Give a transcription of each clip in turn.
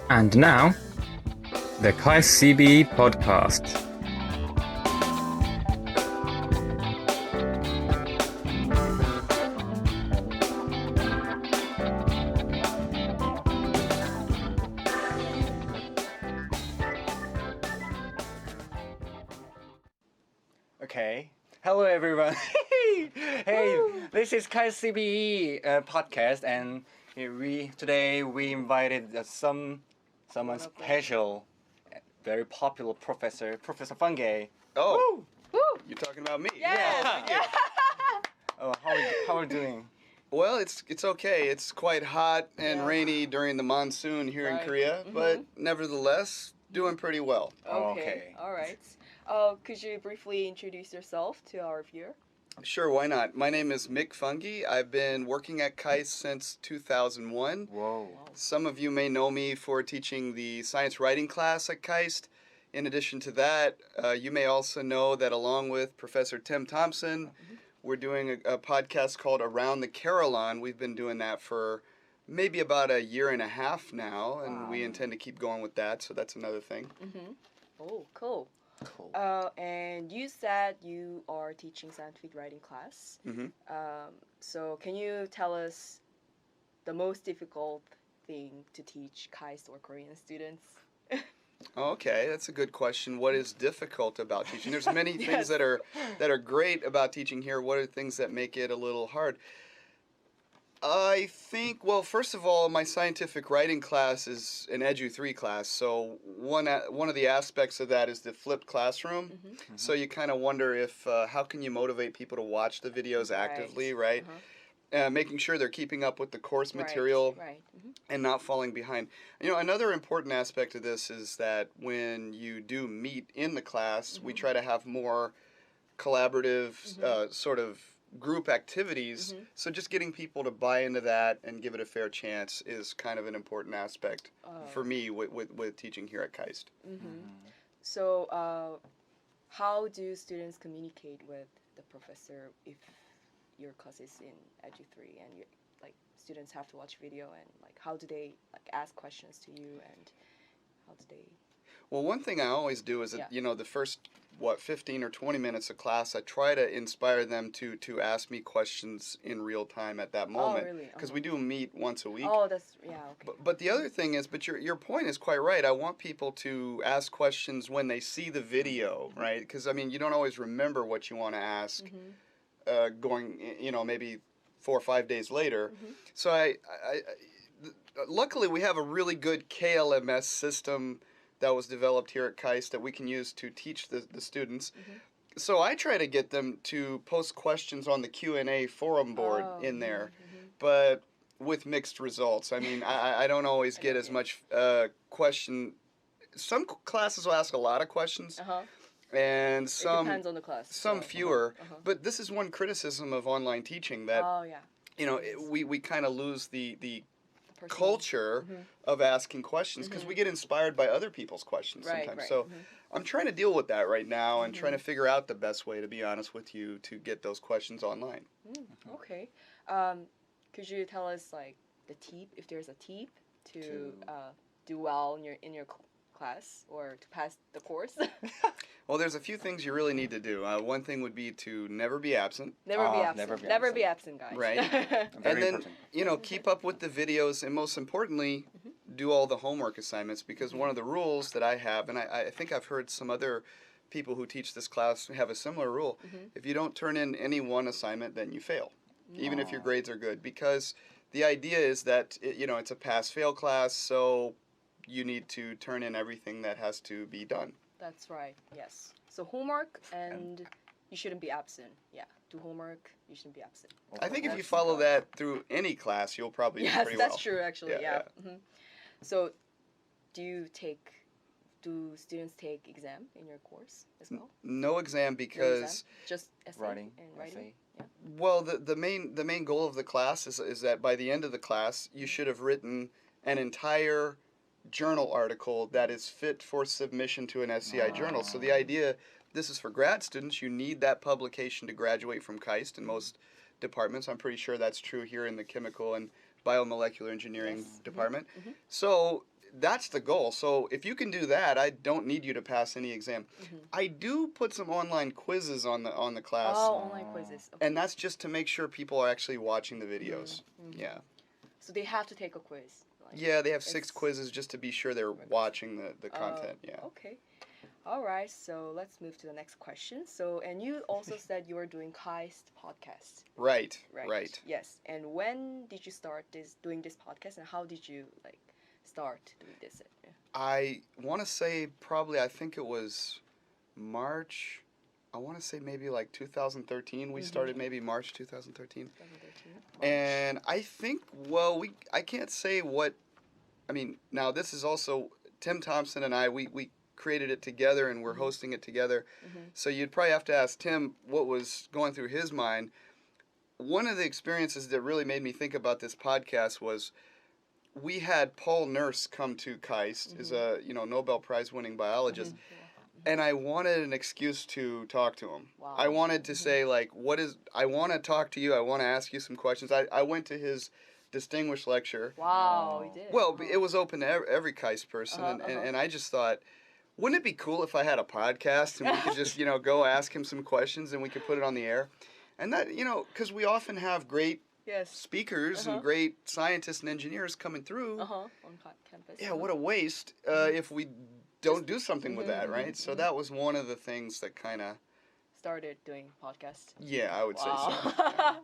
And now, the KAIST CBE podcast. Okay. Hello, everyone. Hey, this is KAIST CBE podcast, and today we invited someone special, very popular Professor Fungi. Oh, Woo! you're talking about me. Yes. Yeah. Oh, how are you doing? Well, it's okay. It's quite hot and Yeah. rainy during the monsoon here in Right. Korea, but nevertheless, doing pretty well. Okay. All right. Could you briefly introduce yourself to our viewer? Sure, why not? My name is Mik Fungi. I've been working at KAIST since 2001. Whoa. Some of you may know me for teaching the science writing class at KAIST. In addition to that, you may also know that along with Professor Tim Thompson, we're doing a podcast called Around the Carillon. We've been doing that for maybe about a year and a half now, and we intend to keep going with that, so that's another thing. Oh, cool. Cool. And you said you are teaching scientific writing class. Mhm. So can you tell us the most difficult thing to teach KAIST or Korean students? Okay, that's a good question. What is difficult about teaching? There's many things Yes. that are great about teaching here. What are things that make it a little hard? I think, well, first of all, my scientific writing class is an Edu 3 class, so one of the aspects of that is the flipped classroom. So you kind of wonder if how can you motivate people to watch the videos actively, right? Making sure they're keeping up with the course material Right. and not falling behind. You know, another important aspect of this is that when you do meet in the class, we try to have more collaborative sort of group activities. So just getting people to buy into that and give it a fair chance is kind of an important aspect for me with teaching here at KAIST. So how do students communicate with the professor if your class is in Edu 3 and students have to watch video, and how do they ask questions to you, and how do they? Well, one thing I always do is that, the first 15 or 20 minutes of class, I try to inspire them to ask me questions in real time at that moment. Oh, really? Because we do meet once a week. Oh, okay. But the other thing is, but your point is quite right. I want people to ask questions when they see the video, right? Because, you don't always remember what you want to ask going, maybe 4 or 5 days later. So luckily we have a really good KLMS system that was developed here at KAIST that we can use to teach the students. So I try to get them to post questions on the Q&A forum board in there, but with mixed results. I don't always get as much question. Some classes will ask a lot of questions. And It depends on the class. some fewer. But this is one criticism of online teaching that we kind of lose the culture of asking questions because we get inspired by other people's questions sometimes. Right. So I'm trying to deal with that right now and trying to figure out the best way, to be honest with you, to get those questions online. Okay. Could you tell us the tip, if there's a tip to do well in your class or to pass the course? Well, there's a few things you really need to do. One thing would be to never be absent. Never be absent. Never be absent, guys. Right. And then, keep up with the videos, and most importantly, do all the homework assignments, because one of the rules that I have, and I think I've heard some other people who teach this class have a similar rule, if you don't turn in any one assignment, then you fail, even if your grades are good, because the idea is that, it's a pass-fail class, so you need to turn in everything that has to be done. That's right. Yes. So homework, and you shouldn't be absent. Yeah. Do homework. You shouldn't be absent. I think if you follow that through any class, you'll probably do pretty well. Yes, that's true. Actually, yeah. So, do students take exam in your course as well? No exam, because just essay writing. and writing. Essay. Yeah. well, the main goal of the class is that by the end of the class, you should have written an entire journal article that is fit for submission to an SCI journal. So the idea, this is for grad students, you need that publication to graduate from KAIST in most departments. I'm pretty sure that's true here in the chemical and biomolecular engineering department. So that's the goal. So if you can do that, I don't need you to pass any exam. I do put some online quizzes on the class, Oh, online quizzes. Okay. and that's just to make sure people are actually watching the videos. Yeah. So they have to take a quiz. Like, Yeah, they have 6 it's- quizzes just to be sure they're watching the content. Yeah. Okay. All right. So let's move to the next question. So, and you also said you were doing KAIST podcast. Right. Right. Right. Yes. And when did you start doing this podcast, and how did you like start doing this? I want to say probably, I think it was March. I want to say maybe like 2013. We started maybe March 2013. 2013. And I think, well, I can't say what, I mean, now this is also, Tim Thompson and I, we created it together and we're hosting it together. So you'd probably have to ask Tim what was going through his mind. One of the experiences that really made me think about this podcast was we had Paul Nurse come to KAIST, is a Nobel Prize winning biologist, and I wanted an excuse to talk to him. Wow. I wanted to say like, I want to talk to you. I want to ask you some questions. I went to his distinguished lecture. Wow, you did. Well, it was open to every KAIST person, and I just thought, wouldn't it be cool if I had a podcast and we could just go ask him some questions and we could put it on the air, and that because we often have great Yes. speakers and great scientists and engineers coming through. On campus. Yeah, what a waste if we don't do something with that, right? So that was one of the things that kind of started doing podcast. Yeah, I would say so. Wow.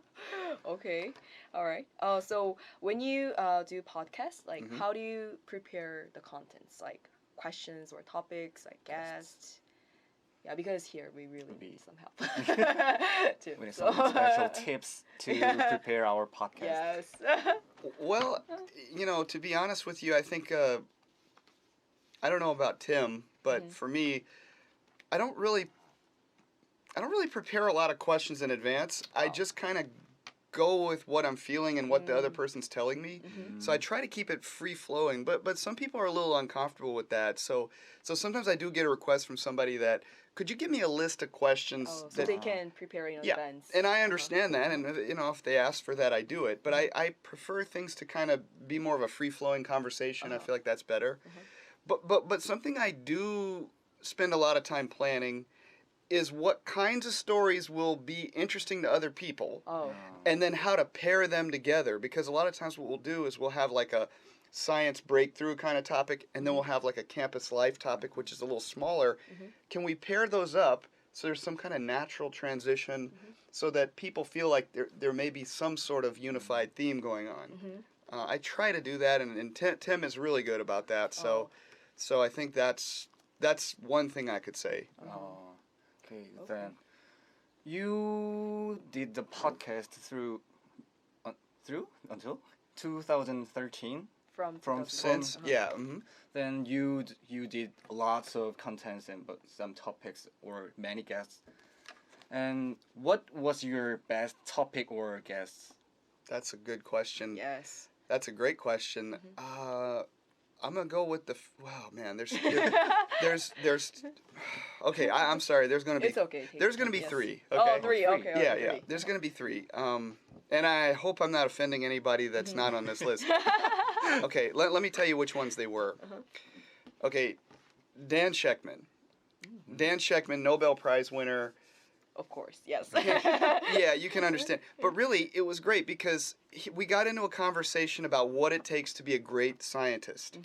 Okay. All right. So when you do podcasts, like how do you prepare the contents, like questions or topics, like guests? Yeah, because here we really need some help too. We need So- some special tips to prepare our podcast. Yes. Well, to be honest with you, I think I don't know about Tim, but for me, I don't really prepare a lot of questions in advance. I just kind of go with what I'm feeling and what the other person's telling me. So I try to keep it free flowing, but some people are a little uncomfortable with that. So sometimes I do get a request from somebody that, could you give me a list of questions So that they can prepare in Yeah, advance. and I understand that, and if they ask for that, I do it. But I prefer things to kind of be more of a free-flowing conversation. I feel like that's better. But something I do spend a lot of time planning is what kinds of stories will be interesting to other people, and then how to pair them together. Because a lot of times what we'll do is we'll have like a science breakthrough kind of topic, and then we'll have like a campus life topic, which is a little smaller. Can we pair those up so there's some kind of natural transition so that people feel like there may be some sort of unified theme going on? I try to do that, and Tim is really good about that. So I think that's one thing I could say. Okay, then you did the podcast until 2013. From Since Then you did lots of contents and some topics or many guests. And what was your best topic or guests? That's a good question. Yes. That's a great question. I'm gonna go with wow, man. There's okay. I'm sorry. There's gonna be. It's okay. There's gonna be 3. Okay. Oh, 3. Okay. Yeah, okay, yeah. 3. There's gonna be 3. And I hope I'm not offending anybody that's not on this list. Okay. Let me tell you which ones they were. Okay. Dan Sheckman. Dan Sheckman, Nobel Prize winner. Of course. Yes. Yeah, you can understand. But really, it was great because we got into a conversation about what it takes to be a great scientist.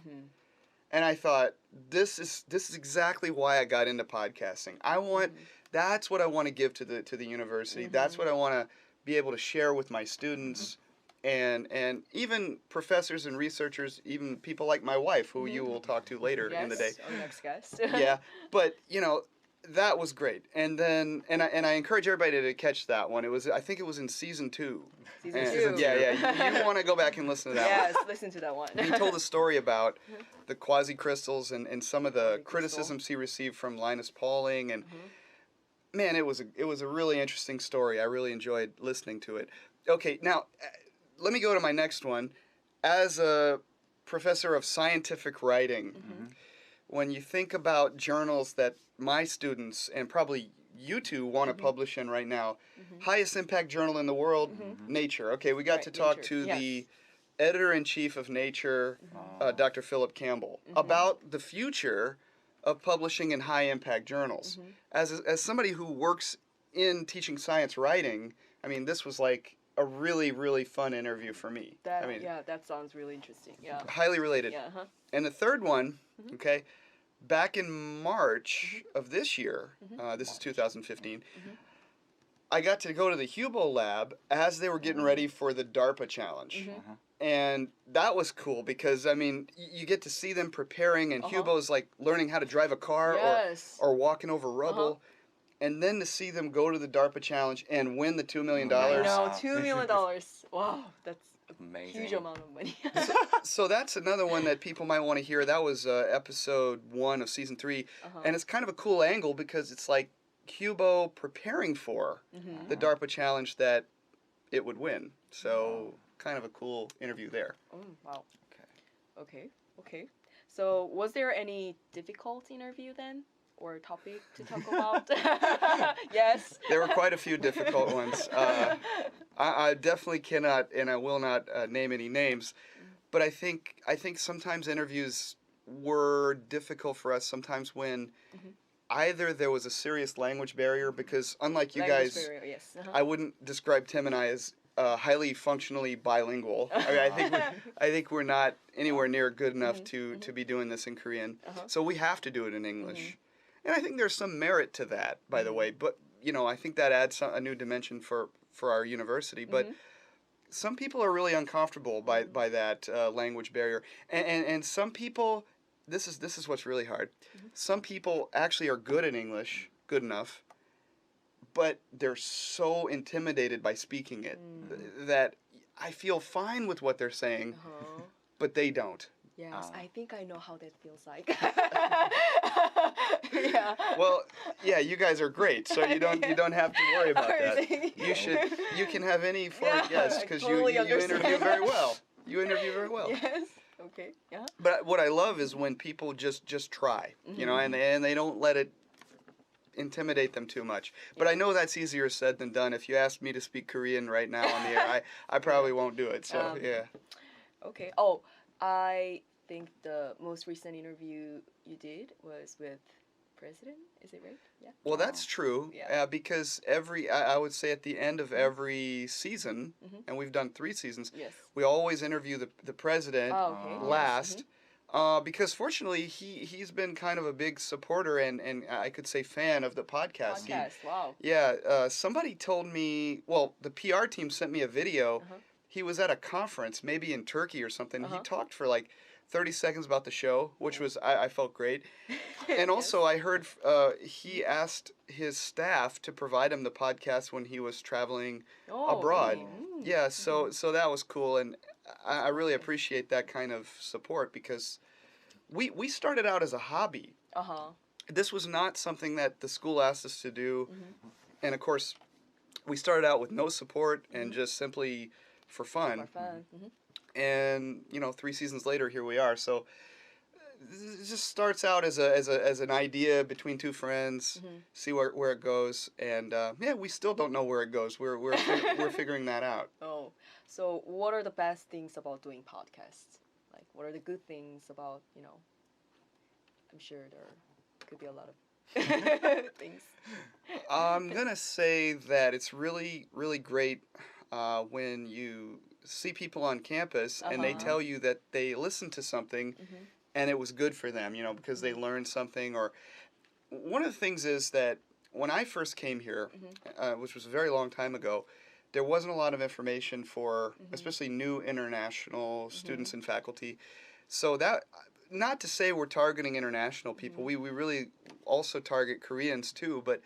And I thought, this is exactly why I got into podcasting. That's what I want to give to the university. That's what I want to be able to share with my students, and even professors and researchers, even people like my wife, who you will talk to later in the day. Yes, our next guest. Yeah, but that was great. And then I encourage everybody to catch that one. I think it was in season 2. Season And- 2. Yeah. You want to go back and listen to that one. Yes, listen to that one. He told a story about the quasi-crystals and some of the Quasi-crystal. criticisms he received from Linus Pauling, and man, it was a really interesting story. I really enjoyed listening to it. Okay, now let me go to my next one. As a professor of scientific writing, when you think about journals that my students and probably you two want to publish in right now, highest impact journal in the world, Nature. Okay, we got Right, to talk Nature, to yes. the editor-in-chief of Nature, Dr. Philip Campbell, about the future of publishing in high-impact journals. As somebody who works in teaching science writing, I mean, this was like a really, really fun interview for me. That, I mean, yeah, that sounds really interesting. Yeah. highly related. Yeah. And the third one, okay, back in March of this year, this is 2015, I got to go to the Hubo lab as they were getting ready for the DARPA challenge. And that was cool because, I mean, you get to see them preparing, and Hubo's like learning how to drive a car Yes. or walking over rubble. And then to see them go to the DARPA challenge and win the $2 million. I know, Wow. $2 million. Wow, that's a Amazing. huge amount of money. So that's another one that people might want to hear. That was episode 1 of season 3. And it's kind of a cool angle because it's like Hubo preparing for the DARPA challenge that it would win. So kind of a cool interview there. Oh, wow. Okay. So was there any difficult interview then? Or topic to talk about? Yes. There were quite a few difficult ones. I definitely cannot, and I will not name any names, but I think sometimes interviews were difficult for us. Sometimes when either there was a serious language barrier, because unlike you Language guys, barrier, yes. I wouldn't describe Tim and I as highly functionally bilingual. I mean, I think we're not anywhere near good enough to be doing this in Korean. So we have to do it in English. And I think there's some merit to that, by the way. But, you know, I think that adds a new dimension for our university. But some people are really uncomfortable by that language barrier. And some people, this is what's really hard. Some people actually are good in English, good enough, but they're so intimidated by speaking it that I feel fine with what they're saying, but they don't. Yes, I think I know how that feels like. Yeah. Well, yeah, you guys are great, so you don't have to worry about that. You can have any foreign guest because totally you understand. interview very well. You interview very well. Yes. Okay. Yeah. But what I love is when people just try, you know, and they don't let it intimidate them too much. But I know that's easier said than done. If you asked me to speak Korean right now on the air, I probably won't do it. So yeah. Okay. Oh, I think the most recent interview you did was with President. Is it right? Yeah. Well, that's true. Yeah. Because I would say at the end of every season, and we've done 3 seasons, Yes. we always interview the president Oh, okay. last. Because fortunately, he's been kind of a big supporter and I could say fan of the podcast. Podcast. Wow. Yeah. Somebody told me, well, the PR team sent me a video. He was at a conference, maybe in Turkey or something. He talked for like 30 seconds about the show, which was, I felt great. And also I heard he asked his staff to provide him the podcast when he was traveling abroad. Yeah, so that was cool, and I really appreciate that kind of support because we started out as a hobby. This was not something that the school asked us to do, and of course, we started out with no support and just simply for fun. And 3 seasons later, here we are. So it just starts out as an idea between 2 friends, see where it goes, and we still don't know where it goes. We're figuring that out. Oh, so what are the best things about doing podcasts? Like, what are the good things about, I'm sure there could be a lot of things. I'm gonna say that it's really, really great when you see people on campus and they tell you that they listened to something and it was good for them, because they learned something. Or one of the things is that when I first came here, which was a very long time ago, there wasn't a lot of information for especially new international students and faculty. So that, not to say we're targeting international people, we really also target Koreans too, but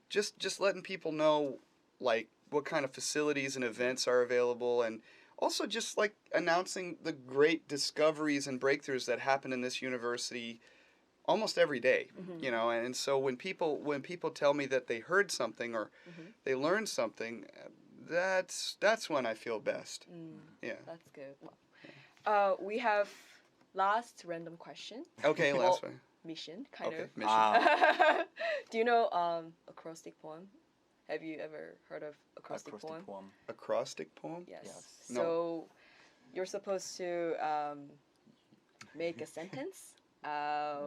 just letting people know like what kind of facilities and events are available, and also just like announcing the great discoveries and breakthroughs that happen in this university almost every day, and so when people tell me that they heard something or they learned something, that's when I feel best. Yeah. That's good. We have last random question. Okay, last one. Mission, kind Okay, of. mission. Do you know acrostic poem? Have you ever heard of acrostic poem? Acrostic poem? Yes. No. So you're supposed to make a sentence.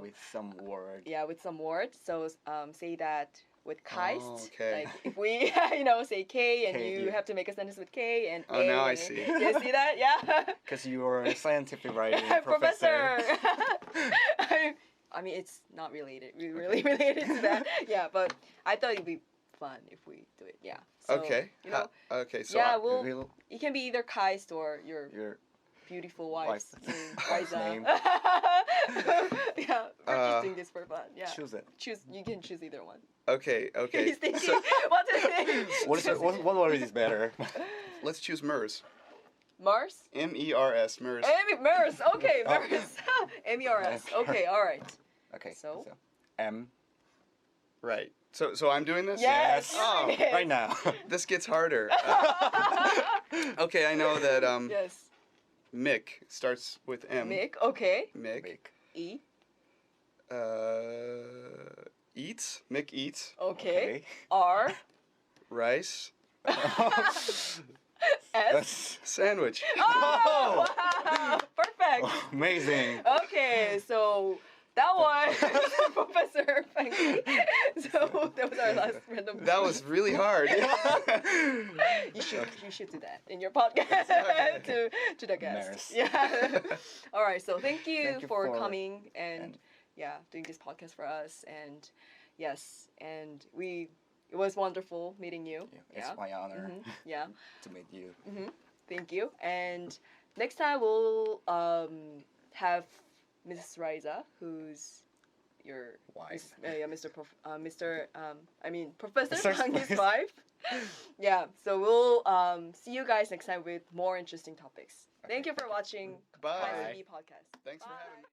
With some word. Yeah, with some words. So say that with KAIST. Oh, okay. Like if we, say K and K, you yeah. have to make a sentence with K and Oh, A. now I and see. You see that? Yeah. Because you are a scientific writing Professor. professor. I mean, it's not related. We really related to that. Yeah, but I thought it'd be fun if we do it. Yeah. So, Okay. You know, Okay. So yeah, Will it can be either KAIST or your your beautiful wife's wife's name. name. Yeah, we're just doing this for fun. Yeah. choose it. You can choose either one. okay. Okay. He's thinking, So what to think? What word is better? let's choose MERS. Mars? MERS. MERS. MERS. Okay, Oh. MERS. MERS. Okay, all right. Okay. So? M. Right. So I'm doing this. Yes. Oh, Yes. Right now. This gets harder. Okay, I know that Yes. Mik starts with M. Mik. Okay. Mik. Mik. E. Eats. Mik eats Okay. R. rice S. sandwich. Oh, wow. Perfect. Amazing. Okay, so that was Professor Frankie. So that was our last random. That was really hard. You should do that in your podcast to the guests. Maris. Yeah. All right. So thank you, you for for- coming and and- doing this podcast for us. And yes, and it was wonderful meeting you. It's my honor Yeah. to meet you. Thank you. And next time we'll have Mrs. Riza, who's your Wife. Professor Mr. Hangi's Spice. wife. Yeah. So we'll see you guys next time with more interesting topics. Thank you for watching Bye. KAIST CBE podcast. Thanks for Bye. having me.